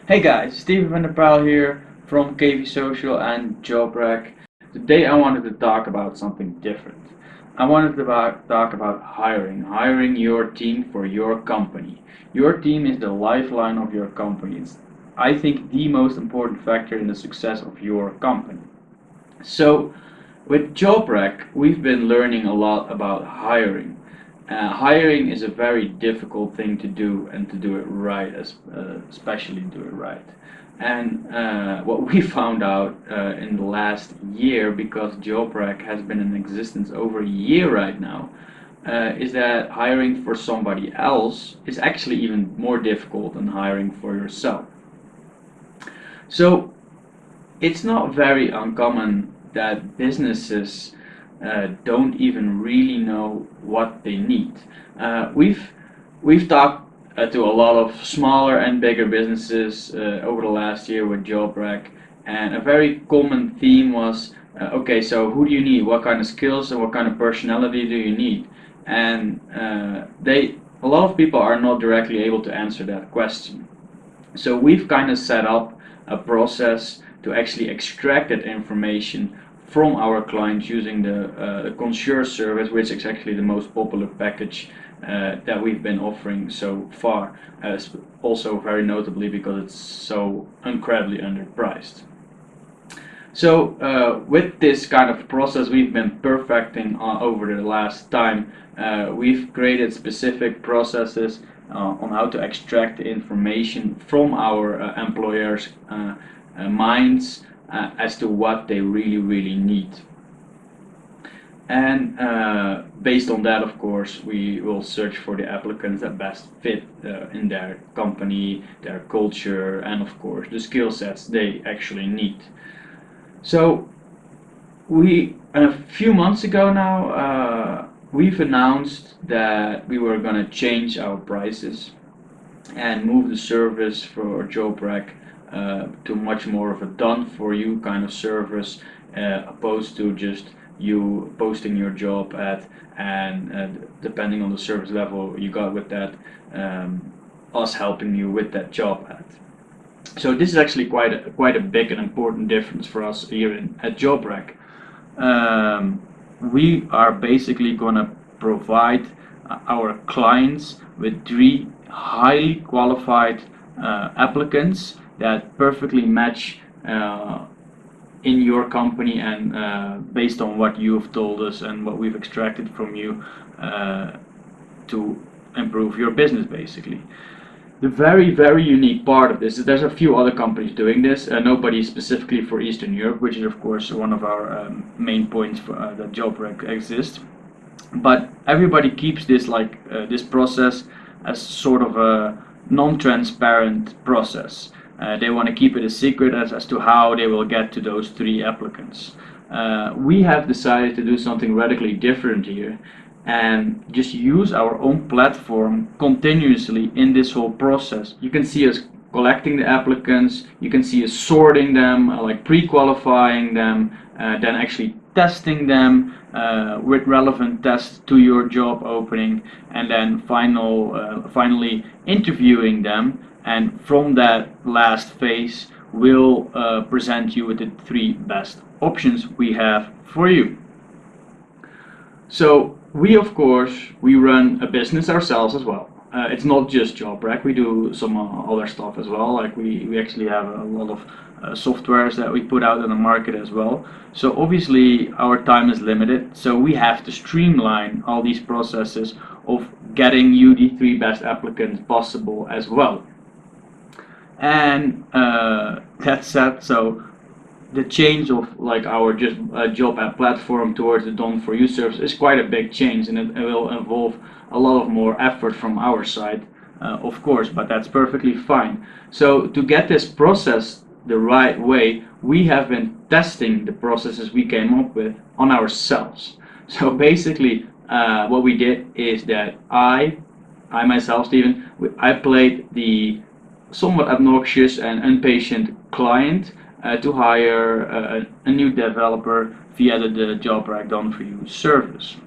Hey guys, Steven van der Paal here from KV Social and JobRack. Today I wanted to talk about something different. I wanted to talk about hiring your team for your company. Your team is the lifeline of your company. It's, I think, the most important factor in the success of your company. So, with JobRack, we've been learning a lot about hiring. Hiring is a very difficult thing to do and to do it right, especially do it right. And what we found out in the last year, because JobRack has been in existence over a year right now, is that hiring for somebody else is actually even more difficult than hiring for yourself. So it's not very uncommon that businesses don't even really know what they need. We've talked to a lot of smaller and bigger businesses over the last year with JobRack, and a very common theme was, okay, so who do you need? What kind of skills and what kind of personality do you need? And a lot of people are not directly able to answer that question. So we've kind of set up a process to actually extract that information from our clients using the concierge service, which is actually the most popular package that we've been offering so far. Also very notably because it's so incredibly underpriced. So with this kind of process we've been perfecting over the last time, we've created specific processes on how to extract the information from our employers' minds as to what they really need. And based on that, of course, we will search for the applicants that best fit in their company, their culture, and of course the skill sets they actually need. So we, a few months ago now, we've announced that we were going to change our prices and move the service for JobRack to much more of a done-for-you kind of service, opposed to just you posting your job ad and depending on the service level you got with that, us helping you with that job ad. So this is actually quite a big and important difference for us here at JobRack. We are basically going to provide our clients with 3 highly qualified applicants that perfectly match in your company and based on what you've told us and what we've extracted from you to improve your business basically. The very unique part of this is there's a few other companies doing this, nobody specifically for Eastern Europe, which is of course one of our main points for, that JobRack exists. But everybody keeps this this process as sort of a non-transparent process. They want to keep it a secret as to how they will get to those 3 applicants. We have decided to do something radically different here and just use our own platform continuously in this whole process. You can see us collecting the applicants, you can see us sorting them, like pre-qualifying them, then actually testing them with relevant tests to your job opening, and then finally interviewing them. And from that last phase, we'll present you with the 3 best options we have for you. So we, of course, we run a business ourselves as well. It's not just JobRack, we do some other stuff as well. Like we actually have a lot of softwares that we put out in the market as well. So obviously our time is limited, so we have to streamline all these processes of getting you the 3 best applicants possible as well. And that said, so the change of like our just job app platform towards the done for you service is quite a big change, and it will involve a lot of more effort from our side, of course, but that's perfectly fine. So to get this process the right way, we have been testing the processes we came up with on ourselves. So basically what we did is that I myself, Steven, I played the somewhat obnoxious and impatient client to hire a new developer via the JobRack Done For You service.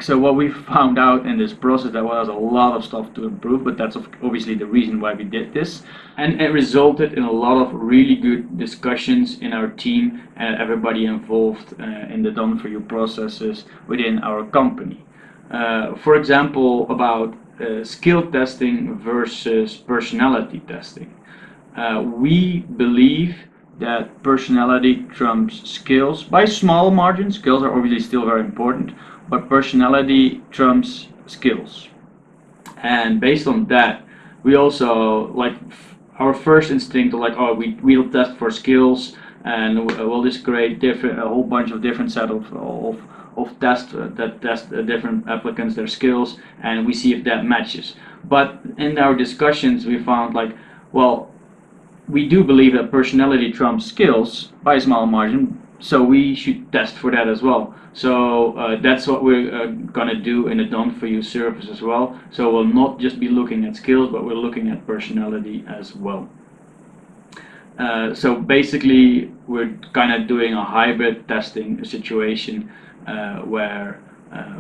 So what we found out in this process, there was a lot of stuff to improve, but that's obviously the reason why we did this, and it resulted in a lot of really good discussions in our team and everybody involved in the done for you processes within our company. For example, about skill testing versus personality testing. We believe that personality trumps skills by small margins. Skills are obviously still very important, but personality trumps skills. And based on that, we also like our first instinct of like, oh, we'll test for skills and we'll just create different a whole bunch of different set of tests that test different applicants their skills, and we see if that matches. But in our discussions, we found like, well, we do believe that personality trumps skills by a small margin, so we should test for that as well. So that's what we're gonna do in the done for you service as well. So we'll not just be looking at skills, but we're looking at personality as well. So basically, we're kind of doing a hybrid testing situation where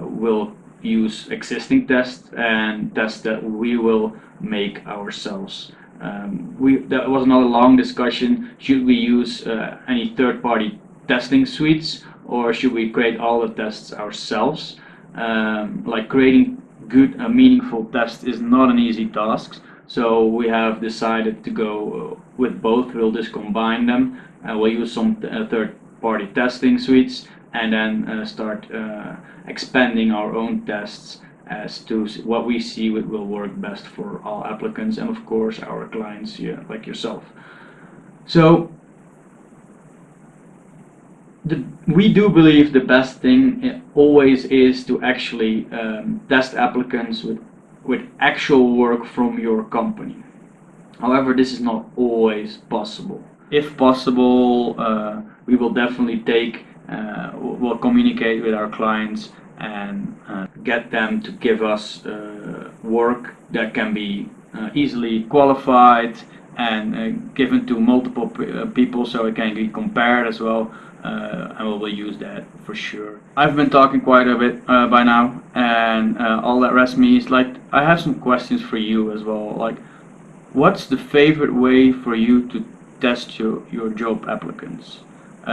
we'll use existing tests and tests that we will make ourselves. That was not a long discussion. Should we use any third-party testing suites, or should we create all the tests ourselves? Like creating good, meaningful tests is not an easy task. So we have decided to go with both. We'll just combine them. We'll use some third-party testing suites, and then start expanding our own tests as to what we see will work best for all applicants and of course our clients, yeah, like yourself. So we do believe the best thing always is to actually test applicants with actual work from your company. However, this is not always possible. If possible, we will definitely we'll communicate with our clients and get them to give us work that can be easily qualified and given to multiple people, so it can be compared as well, and we will use that for sure. I've been talking quite a bit by now, and all that rest me is like, I have some questions for you as well. Like, what's the favorite way for you to test your job applicants?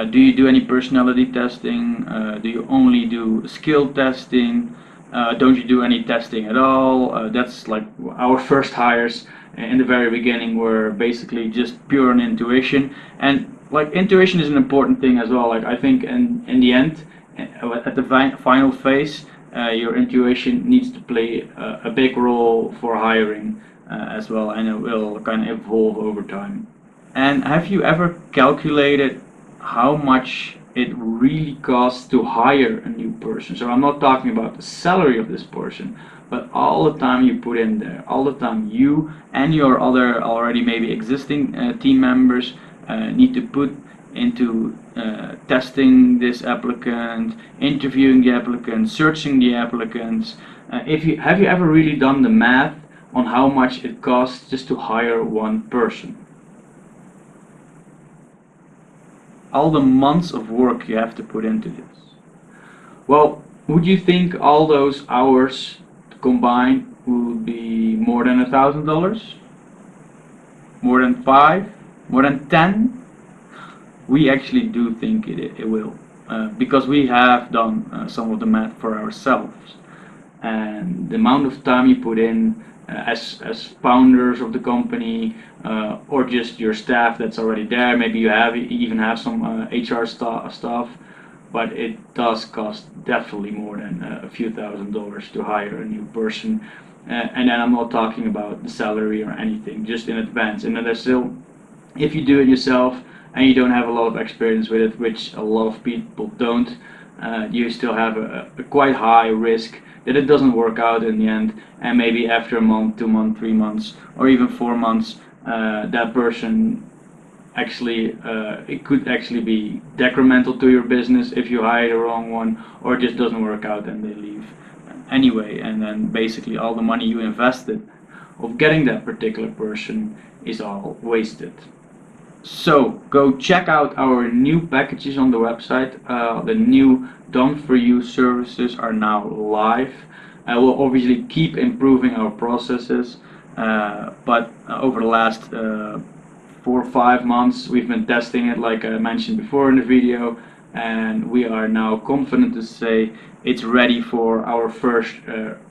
Do you do any personality testing? Do you only do skill testing? Don't you do any testing at all? That's like our first hires in the very beginning were basically just pure on intuition. And like intuition is an important thing as well. Like I think in the end, at the final phase, your intuition needs to play a big role for hiring as well, and it will kind of evolve over time. And have you ever calculated how much it really costs to hire a new person? So I'm not talking about the salary of this person, but all the time you put in there, all the time you and your other already maybe existing team members need to put into testing this applicant, interviewing the applicant, searching the applicants. Have you ever really done the math on how much it costs just to hire one person? All the months of work you have to put into this. Well, would you think all those hours combined would be more than $1,000? More than 5? More than 10? We actually do think it will, because we have done some of the math for ourselves, and the amount of time you put in as founders of the company, or just your staff that's already there. Maybe you even have some HR staff, but it does cost definitely more than a few $1,000s to hire a new person. And then I'm not talking about the salary or anything, just in advance. And then there's still, if you do it yourself and you don't have a lot of experience with it, which a lot of people don't, you still have a quite high risk that it doesn't work out in the end, and maybe after a month, 2 months, 3 months, or even 4 months, that person actually, it could actually be detrimental to your business if you hire the wrong one, or it just doesn't work out and they leave anyway, and then basically all the money you invested of getting that particular person is all wasted. So go check out our new packages on the website. The new done for you services are now live. I will obviously keep improving our processes, but over the last 4 or 5 months we've been testing it, like I mentioned before in the video, and we are now confident to say it's ready for our first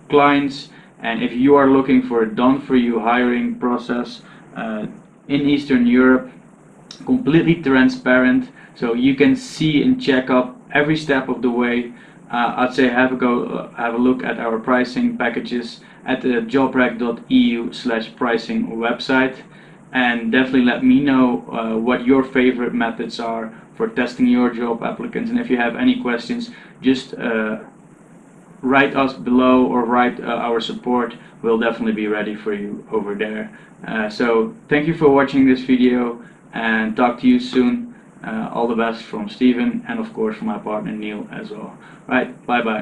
clients. And if you are looking for a done for you hiring process in Eastern Europe, completely transparent, so you can see and check up every step of the way, I'd say have a look at our pricing packages at the jobrack.eu/pricing website, and definitely let me know what your favorite methods are for testing your job applicants. And if you have any questions, just write us below or write our support. We'll definitely be ready for you over there. So thank you for watching this video, and talk to you soon. All the best from Steven, and of course from my partner Neil as well. Right, bye bye.